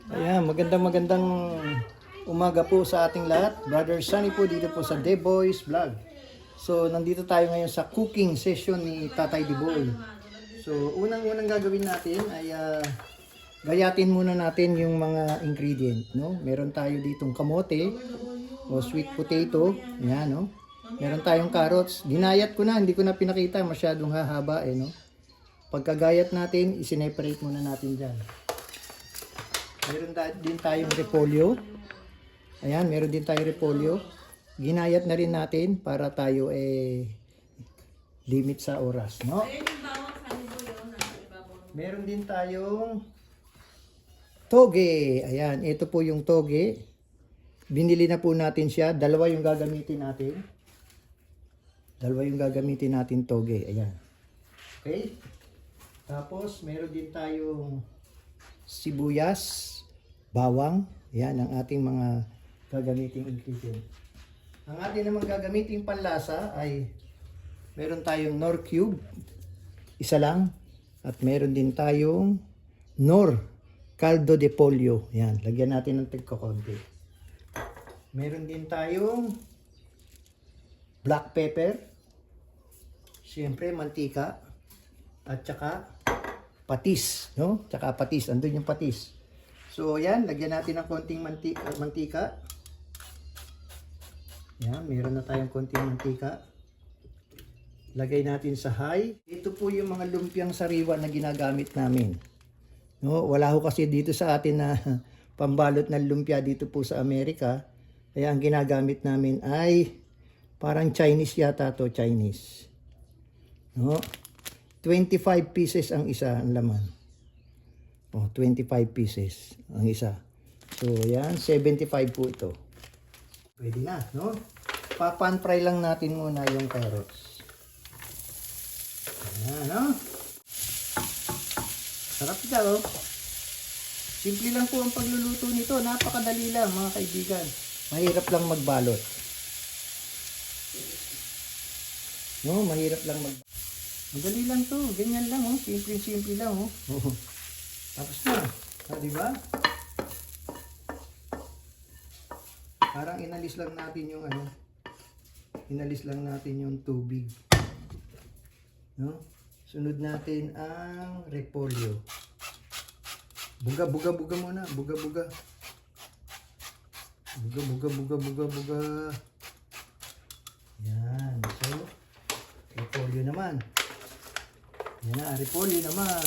Ayan, magandang umaga po sa ating lahat. Brother Sunny po dito po sa The Boys Vlog. So, nandito tayo ngayon sa cooking session ni Tatay Diboy. So, unang gagawin natin ay gayatin muna natin yung mga ingredient, no? Meron tayo ditong kamote o sweet potato, ayan, no? Meron tayong carrots. Ginayat ko na, hindi ko na pinakita, masyadong hahaba no? Pagkagayat natin, isineparate muna natin dyan. Meron din tayong repolyo. Ayan, meron din tayong repolyo. Ginayat na rin natin para tayo limit sa oras, no? Meron din tayong toge. Ayan, ito po yung toge. Binili na po natin siya. Dalawa yung gagamitin natin toge. Ayan. Okay? Tapos, meron din tayong sibuyas, bawang. Yan ang ating mga gagamiting ingredient. Ang ating naman gagamiting panlasa ay meron tayong Nor Cube, isa lang. At meron din tayong Nor Caldo de Pollo. Yan, lagyan natin ng tigko-konti. Meron din tayong black pepper, siyempre mantika, at saka patis, no? Tsaka patis, andun yung patis. So, yan, lagyan natin ng konting mantika. Yan, meron na tayong konting mantika. Lagay natin sa high. Ito po yung mga lumpiang sariwa na ginagamit namin. No, wala ho kasi dito sa atin na pambalot ng lumpia dito po sa Amerika. Kaya ang ginagamit namin ay parang Chinese yata to, Chinese. No? 25 pieces ang isa ang laman. Oh, 25 pieces ang isa. So, yan, 75 po ito. Pwede na, no? Papan fry lang natin muna yung carrots. Ayan, no? Sarap ito, oh. Simple lang po ang pagluluto nito. Napakadali lang, mga kaibigan. Mahirap lang magbalot. No, mahirap lang magbalot. Madali lang to, ganyan lang oh, simple lang oh. Tapos na, di ba? Parang inalis lang natin yung tubig. No? Sunod natin ang repolyo. Buga muna, buga. Buga. Yan, so repolyo naman. Yan na, repolyo naman.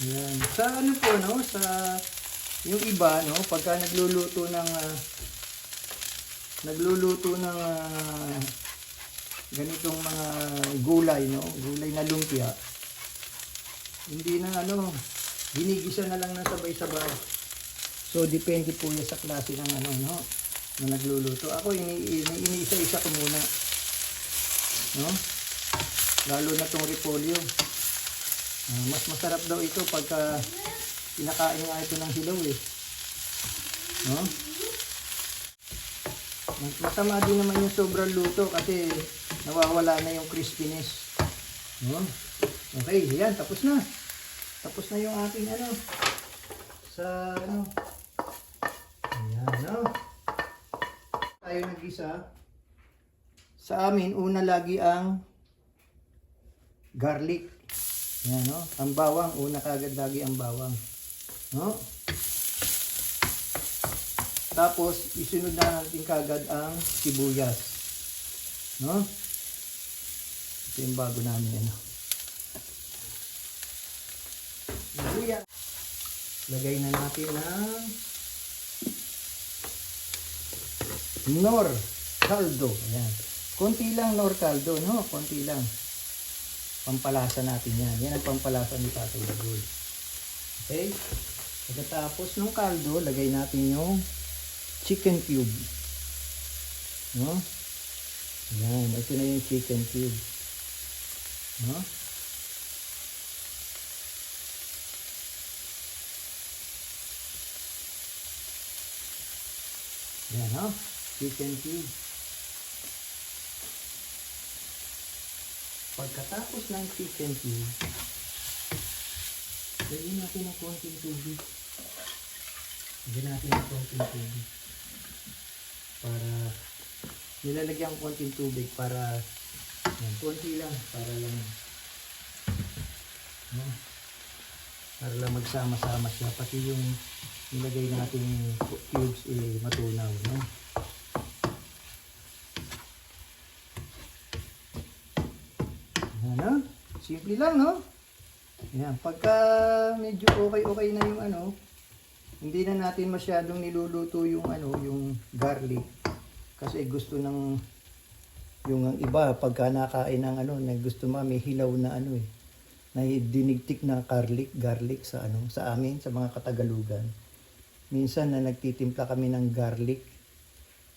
Yan. Sa ano po, no? Sa yung iba, no? Pagka nagluluto ng ganitong mga gulay, no? Gulay na lumpia. Hindi na ginigisa na lang ng sabay-sabay. So, depende po yan sa klase ng no, na nagluluto. Ako, iniisa-isa ko muna. No? Lalo na tong repolyo. Mas masarap daw ito pagka pinakain nga ito ng hilaw eh. No? Masama din naman yung sobrang luto kasi nawawala na yung crispiness. No? Okay, yan. Tapos na. Tapos na yung ating ayan, no? Tayo nag-isa. Sa amin, una lagi ang garlic. Ayan, no? Ang bawang, una kagad lagi ang bawang. No? Tapos, isunod na natin kagad ang sibuyas. No? Ito yung bago namin, sibuyas. Lagay na natin ng Nor Caldo. Ayan. Konti lang Nor Caldo, no? Konti lang. Pampalasa natin yan. Yan ang pampalasa ni Tatay Diboy. Okay? Pagkatapos ng kaldo, lagay natin yung chicken cube. No? Ayan. Ito na yung chicken cube. No? Ayan, no? Chicken cube. Pagkatapos ng chicken cube, lagyan natin ng konting tubig. Lagyan natin ng konting tubig. Para, nilalagyan ko konting tubig para, yan, konti lang, para lang, no? Para lang magsama-sama siya. Pati yung nilagay natin cubes matunaw, no? Ano? Simple lang, no? Yan. Pagka medyo okay na yung ano, hindi na natin masyadong niluluto yung ano, yung garlic. Kasi gusto ng yung iba pagka nakain ng ano, gusto may hilaw na ano na dinigtik na garlic sa ano, sa amin sa mga Katagalugan. Minsan na nagtitimpla kami ng garlic,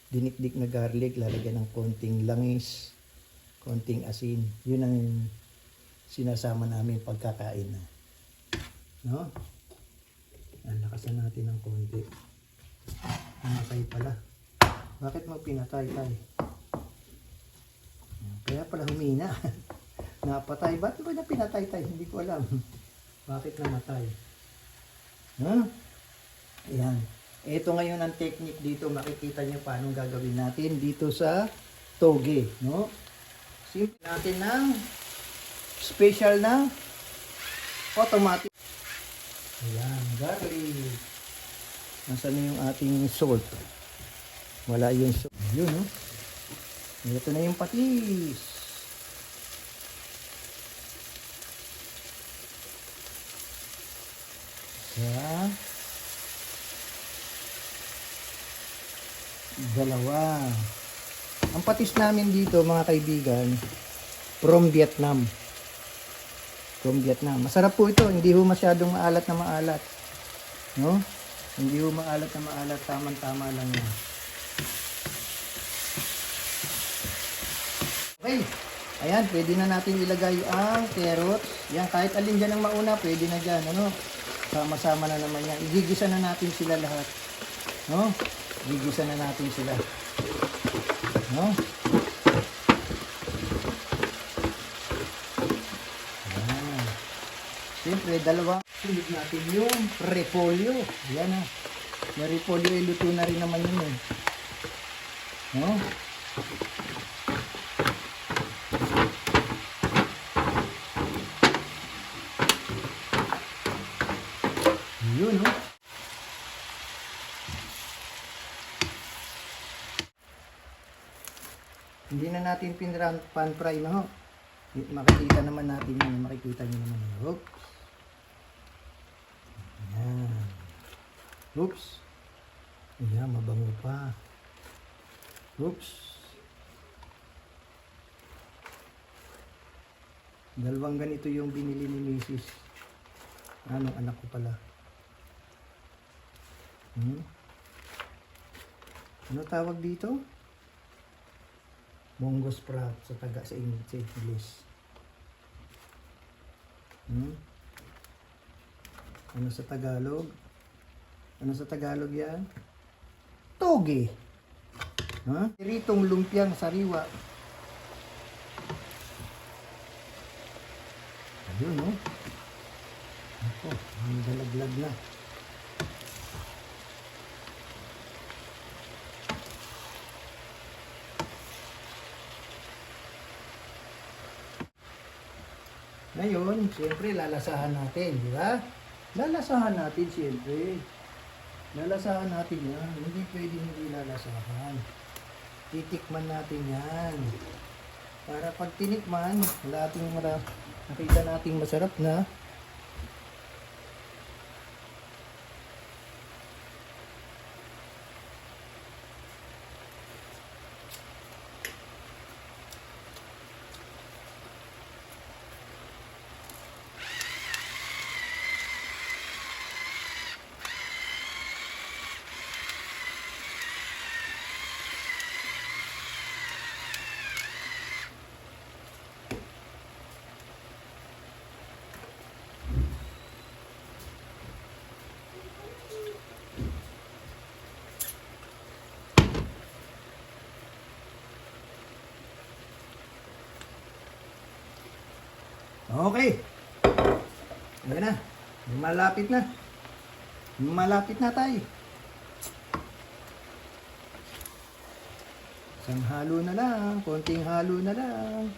dinikdik na garlic, lalagyan ng konting langis, konting asin. Yun ang sinasama namin pagkakain na. No? Yan, lakasan natin ng konti. Namatay pala. Bakit mo pinatay tayo? Kaya pala humina. Napatay. Ba't ba na pinatay tayo? Hindi ko alam. Bakit namatay? Huh? Ayan. Ito ngayon ang technique dito. Makikita nyo paano gagawin natin dito sa toge. No? Simple natin ng special na automatic. Ayan, garlic. Nasaan na yung ating salt? Wala yung salt. Yun, no? Ito na yung patis. Isa. Dalawa. Ang patis namin dito, mga kaibigan, from Vietnam. From Vietnam. Masarap po ito. Hindi ho masyadong maalat na maalat. No? Hindi ho maalat na maalat. Tama-tama lang yan. Okay. Ayan, pwede na natin ilagay ang carrots. Yan, kahit alin dyan ang mauna, pwede na dyan. Ano? Sama-sama na naman yan. Igigisa na natin sila lahat. No? Igigisa na natin sila. No? Ayan. Siyempre, dalawa. Sunod natin yung repolyo. Ayan na. Yung repolyo, iluto na rin naman yun eh. No? Yun, no? Hindi na natin pan fry na ho. Makikita naman natin yun. Makikita nyo naman yun. Oops. Ayan. Oops. Ayan, mabango pa. Oops. Dalawang ganito yung binili ni Mrs. Anong anak ko pala. Ano tawag dito? Mungo sprout sa English. Ano sa Tagalog? Ano sa Tagalog yan? Toge. Ritong lumpiang sariwa. Ayun, no? Ako, ang dalaglag na. Ngayon, siyempre, lalasahan natin, di ba? Lalasahan natin, siyempre. Lalasahan natin yan. Hindi pwede hindi lalasahan. Titikman natin yan. Para pag tinikman, nakita natin masarap na. Okay. Ayan na. Malapit na. Malapit na tayo. Isang halo na lang. Konting halo na lang.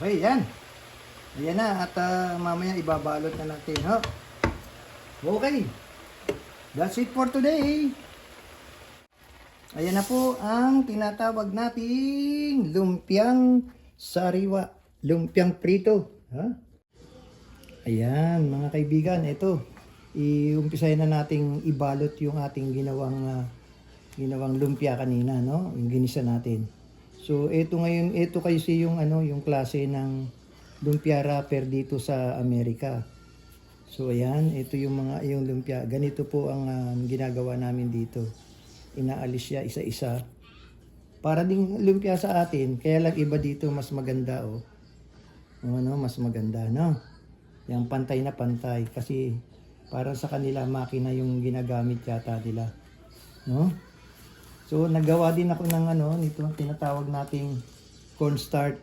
Okay, yan. Ayan na. At mamaya ibabalot na natin. Ho? Okay. That's it for today. Ayan na po ang tinatawag nating lumpiang sariwa. Lumpiang prito. Ha? Ayan, mga kaibigan. Ito. Iumpisahin na nating ibalot yung ating ginawang lumpia kanina, no? Yung ginisa natin. So, ito ngayon, ito kasi yung yung klase ng lumpia wrapper dito sa Amerika. So, ayan, ito yung lumpia. Ganito po ang ginagawa namin dito. Inaalis siya isa-isa. Para ding lumpia sa atin, kaya lang iba dito mas maganda, oh. Mas maganda, no? Yung pantay na pantay kasi para sa kanila makina yung ginagamit yata nila, no? So, naggawa din ako ng nito, tinatawag nating cornstarch.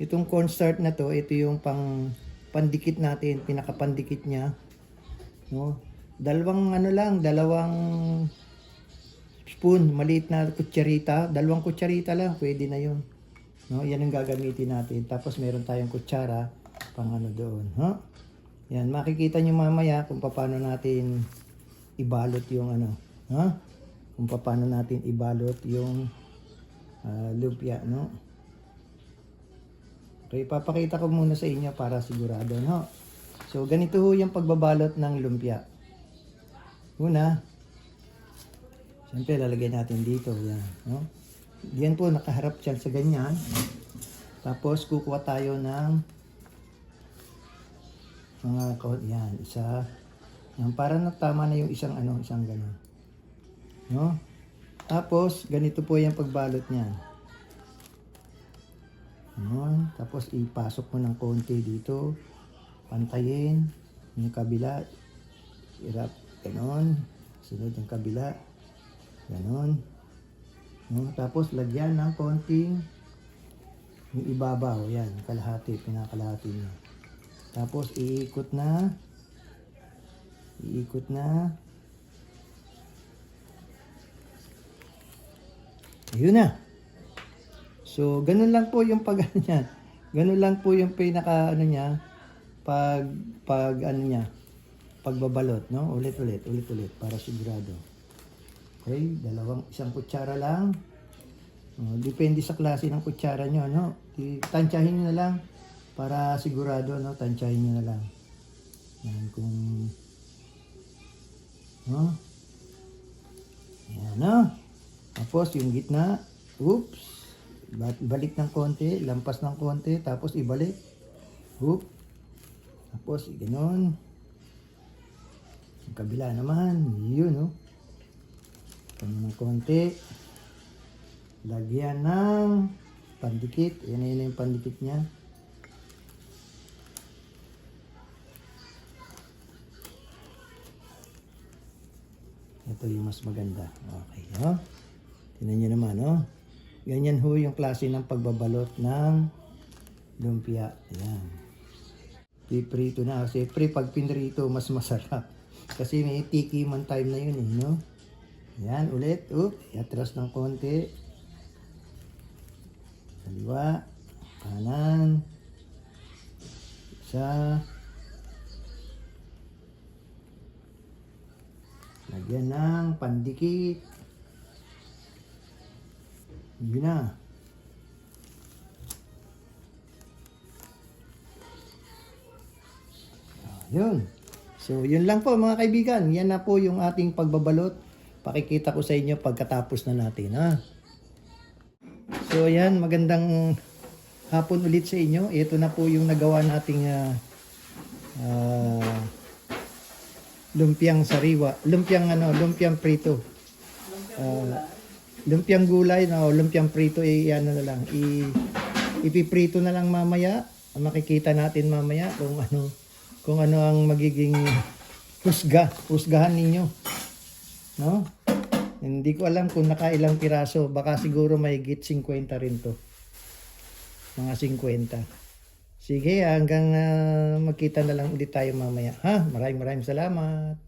Itong cornstarch na to, ito yung pandikit natin, pinakapandikit niya. No? Dalawang spoon, maliit na kutsarita, 2 kutsarita lang, pwede na yun. No? Yan ang gagamitin natin. Tapos meron tayong kutsara, pang doon. Huh? Yan, makikita nyo mamaya kung paano natin ibalot yung kung paano natin ibalot yung lumpia, no? Okay, papakita ko muna sa inyo para sigurado, no? So, ganito yung pagbabalot ng lumpia. Una, siyempre lalagay natin dito, yan, no? Yan po, nakaharap siya sa ganyan. Tapos, kukuha tayo ng mga, yan, isa. Yan, para tama na yung isang ganun. No? Tapos, ganito po yung pagbalot niya. Ano? Tapos, ipasok mo ng konti dito. Pantayin. Yung kabila. Irap. Ganon. Sunod yung kabila. Ganon. No? Tapos, lagyan ng konting yung ibabaw. Yan. Kalahati. Pinakalahati niya. Tapos, iikot na. Iikot na. Ayun na. So, ganun lang po yung niya. Ganun lang po yung pinaka niya pagbabalot, no? Ulit para sigurado. Okay, isang kutsara lang. Depende sa klase ng kutsara nyo, no? Tansyahin nyo na lang para sigurado, no? Tansyahin nyo na lang. Yan kung Yan, no? Tapos yung gitna, oops, balik ng konti, lampas ng konti, tapos ibalik, oops, tapos ganoon. Yung kabila naman, yun, no? Ganun ng konti, lagyan ng pandikit, yan yung pandikit niya. Ito yung mas maganda. Okay, no? Tingnan nyo naman, no? Ganyan ho yung klase ng pagbabalot ng lumpia. Ayan. Piprito na. Siyempre, pag pinrito, mas masarap. Kasi may tiki man time na yun, no? Ayan, ulit. Iatras ng konti. Kaliwa. Kanan. Isa. Lagyan ng pandikit. Yun na. Yun. So, yun lang po mga kaibigan. Yan na po yung ating pagbabalot. Pakikita ko sa inyo pagkatapos na natin, ha? So, yan. Magandang hapon ulit sa inyo. Ito na po yung nagawa nating lumpiang sariwa, lumpiang prito. Lumpiang gulay na lumpiang prito ano na lang, ipiprito na lang mamaya makikita natin mamaya kung ano ang magiging husgahan ninyo. No? Hindi ko alam kung nakailang piraso. Baka siguro mahigit 50 rin to. Mga 50. Sige, hanggang magkita na lang ulit tayo mamaya. Ha? Maraming salamat.